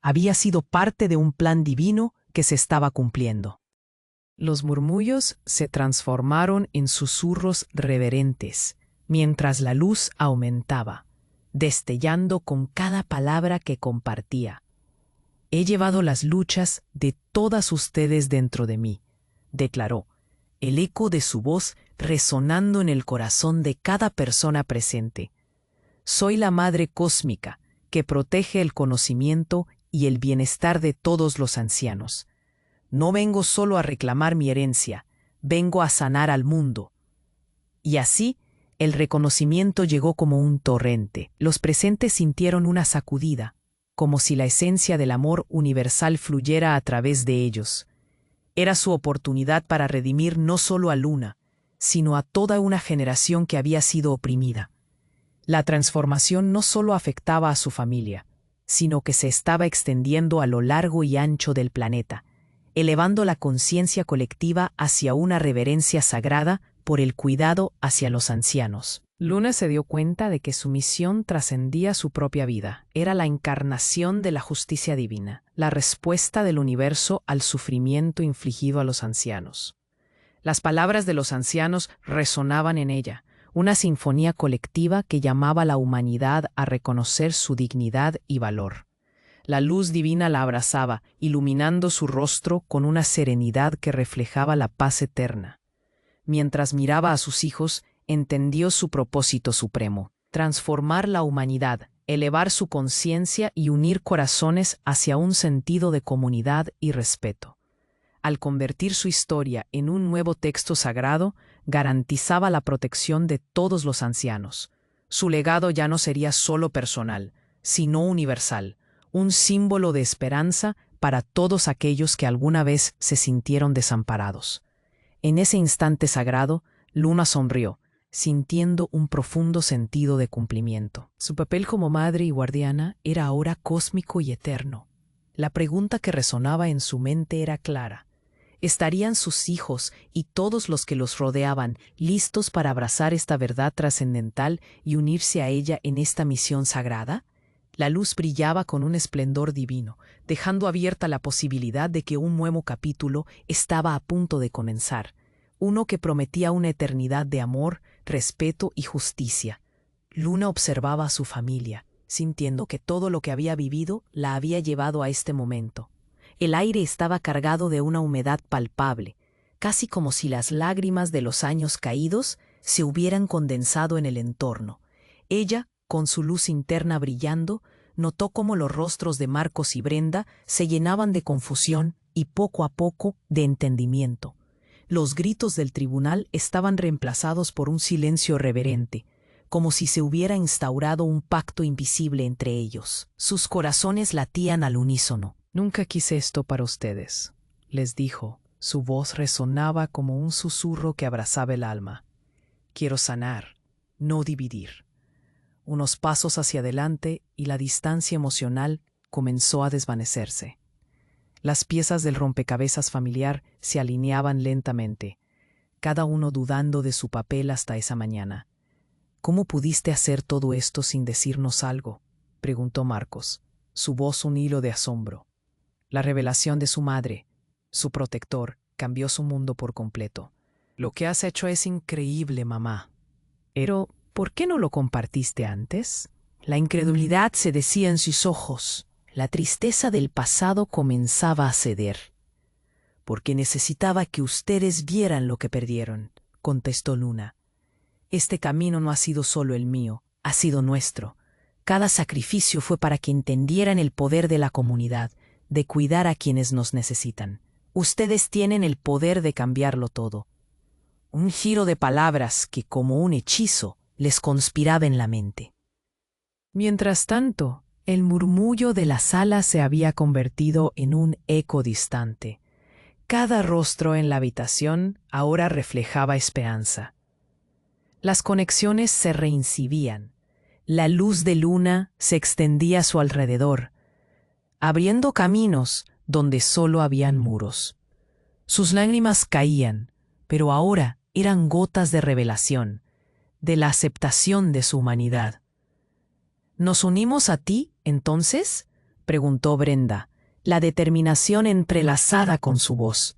había sido parte de un plan divino que se estaba cumpliendo. Los murmullos se transformaron en susurros reverentes, mientras la luz aumentaba, destellando con cada palabra que compartía. «He llevado las luchas de todas ustedes dentro de mí», declaró, el eco de su voz resonando en el corazón de cada persona presente. «Soy la Madre Cósmica que protege el conocimiento y el bienestar de todos los ancianos. No vengo solo a reclamar mi herencia, vengo a sanar al mundo». Y así, el reconocimiento llegó como un torrente. Los presentes sintieron una sacudida, como si la esencia del amor universal fluyera a través de ellos. Era su oportunidad para redimir no solo a Luna, sino a toda una generación que había sido oprimida. La transformación no solo afectaba a su familia, sino que se estaba extendiendo a lo largo y ancho del planeta, elevando la conciencia colectiva hacia una reverencia sagrada por el cuidado hacia los ancianos. Luna se dio cuenta de que su misión trascendía su propia vida. Era la encarnación de la justicia divina, la respuesta del universo al sufrimiento infligido a los ancianos. Las palabras de los ancianos resonaban en ella, una sinfonía colectiva que llamaba a la humanidad a reconocer su dignidad y valor. La luz divina la abrazaba, iluminando su rostro con una serenidad que reflejaba la paz eterna. Mientras miraba a sus hijos, entendió su propósito supremo: transformar la humanidad, elevar su conciencia y unir corazones hacia un sentido de comunidad y respeto. Al convertir su historia en un nuevo texto sagrado, garantizaba la protección de todos los ancianos. Su legado ya no sería solo personal, sino universal, un símbolo de esperanza para todos aquellos que alguna vez se sintieron desamparados. En ese instante sagrado, Luna sonrió, sintiendo un profundo sentido de cumplimiento. Su papel como madre y guardiana era ahora cósmico y eterno. La pregunta que resonaba en su mente era clara: ¿estarían sus hijos y todos los que los rodeaban listos para abrazar esta verdad trascendental y unirse a ella en esta misión sagrada? La luz brillaba con un esplendor divino, dejando abierta la posibilidad de que un nuevo capítulo estaba a punto de comenzar, uno que prometía una eternidad de amor, respeto y justicia. Luna observaba a su familia, sintiendo que todo lo que había vivido la había llevado a este momento. El aire estaba cargado de una humedad palpable, casi como si las lágrimas de los años caídos se hubieran condensado en el entorno. Ella, con su luz interna brillando, notó cómo los rostros de Marcos y Brenda se llenaban de confusión y poco a poco de entendimiento. Los gritos del tribunal estaban reemplazados por un silencio reverente, como si se hubiera instaurado un pacto invisible entre ellos. Sus corazones latían al unísono. «Nunca quise esto para ustedes», les dijo. Su voz resonaba como un susurro que abrazaba el alma. «Quiero sanar, no dividir». Unos pasos hacia adelante y la distancia emocional comenzó a desvanecerse. Las piezas del rompecabezas familiar se alineaban lentamente, cada uno dudando de su papel hasta esa mañana. «¿Cómo pudiste hacer todo esto sin decirnos algo?», preguntó Marcos, su voz un hilo de asombro. La revelación de su madre, su protector, cambió su mundo por completo. «Lo que has hecho es increíble, mamá. Pero, ¿por qué no lo compartiste antes?». La incredulidad se decía en sus ojos. La tristeza del pasado comenzaba a ceder. «Porque necesitaba que ustedes vieran lo que perdieron», contestó Luna. «Este camino no ha sido solo el mío, ha sido nuestro. Cada sacrificio fue para que entendieran el poder de la comunidad, de cuidar a quienes nos necesitan. Ustedes tienen el poder de cambiarlo todo». Un giro de palabras que, como un hechizo, les conspiraba en la mente. Mientras tanto, el murmullo de la sala se había convertido en un eco distante. Cada rostro en la habitación ahora reflejaba esperanza. Las conexiones se reincidían. La luz de Luna se extendía a su alrededor, abriendo caminos donde solo habían muros. Sus lágrimas caían, pero ahora eran gotas de revelación, de la aceptación de su humanidad. «¿Nos unimos a ti, entonces?», preguntó Brenda, la determinación entrelazada con su voz.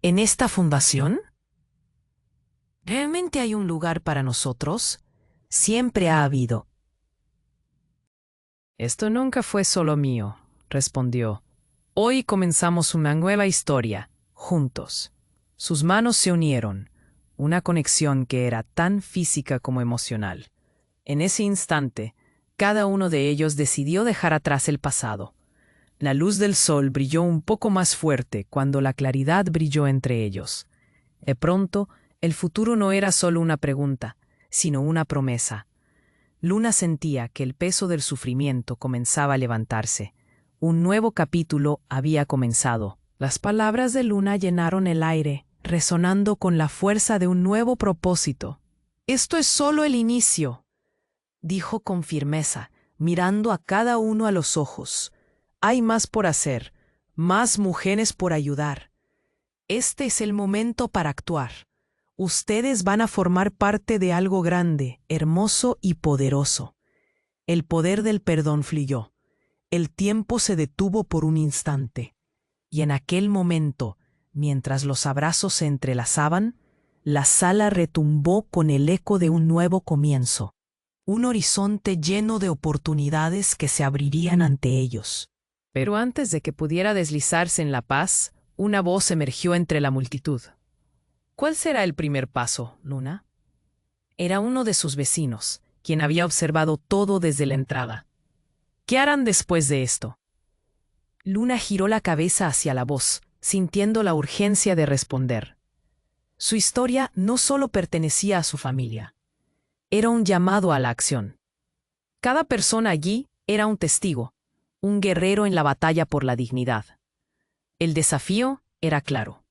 «¿En esta fundación? ¿Realmente hay un lugar para nosotros? Siempre ha habido». «Esto nunca fue solo mío», respondió. «Hoy comenzamos una nueva historia, juntos». Sus manos se unieron, una conexión que era tan física como emocional. En ese instante, cada uno de ellos decidió dejar atrás el pasado. La luz del sol brilló un poco más fuerte cuando la claridad brilló entre ellos. De pronto, el futuro no era solo una pregunta, sino una promesa. Luna sentía que el peso del sufrimiento comenzaba a levantarse. Un nuevo capítulo había comenzado. Las palabras de Luna llenaron el aire, resonando con la fuerza de un nuevo propósito. «Esto es solo el inicio», dijo con firmeza, mirando a cada uno a los ojos. «Hay más por hacer, más mujeres por ayudar, Este es el momento para actuar. Ustedes van a formar parte de algo grande, hermoso y poderoso. El poder del perdón fluyó. El tiempo se detuvo por un instante. Y en aquel momento, mientras los abrazos se entrelazaban, la sala retumbó con el eco de un nuevo comienzo. Un horizonte lleno de oportunidades que se abrirían ante ellos. Pero antes de que pudiera deslizarse en la paz, una voz emergió entre la multitud. ¿Cuál será el primer paso, Luna? Era uno de sus vecinos, quien había observado todo desde la entrada. ¿Qué harán después de esto? Luna giró la cabeza hacia la voz, sintiendo la urgencia de responder. Su historia no solo pertenecía a su familia. Era un llamado a la acción. Cada persona allí era un testigo, un guerrero en la batalla por la dignidad. El desafío era claro.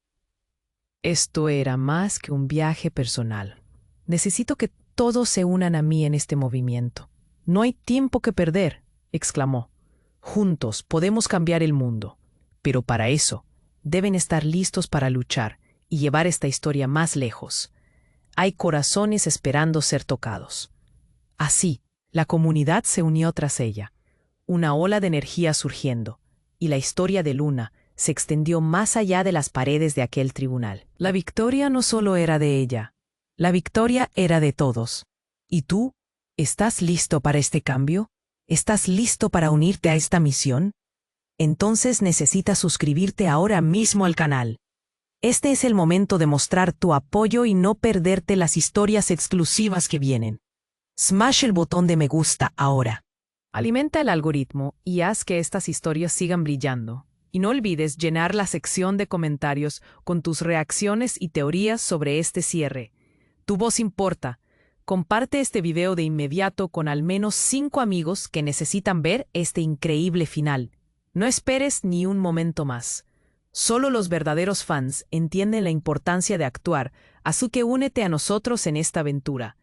Esto era más que un viaje personal. Necesito que todos se unan a mí en este movimiento. No hay tiempo que perder, exclamó. Juntos podemos cambiar el mundo, pero para eso deben estar listos para luchar y llevar esta historia más lejos. Hay corazones esperando ser tocados. Así, la comunidad se unió tras ella, una ola de energía surgiendo, y la historia de Luna se extendió más allá de las paredes de aquel tribunal. La victoria no solo era de ella, la victoria era de todos. ¿Y tú? ¿Estás listo para este cambio? ¿Estás listo para unirte a esta misión? Entonces necesitas suscribirte ahora mismo al canal. Este es el momento de mostrar tu apoyo y no perderte las historias exclusivas que vienen. Smash el botón de me gusta ahora. Alimenta el algoritmo y haz que estas historias sigan brillando. Y no olvides llenar la sección de comentarios con tus reacciones y teorías sobre este cierre. Tu voz importa. Comparte este video de inmediato con al menos 5 amigos que necesitan ver este increíble final. No esperes ni un momento más. Solo los verdaderos fans entienden la importancia de actuar, así que únete a nosotros en esta aventura.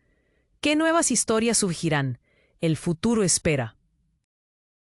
¿Qué nuevas historias surgirán? El futuro espera.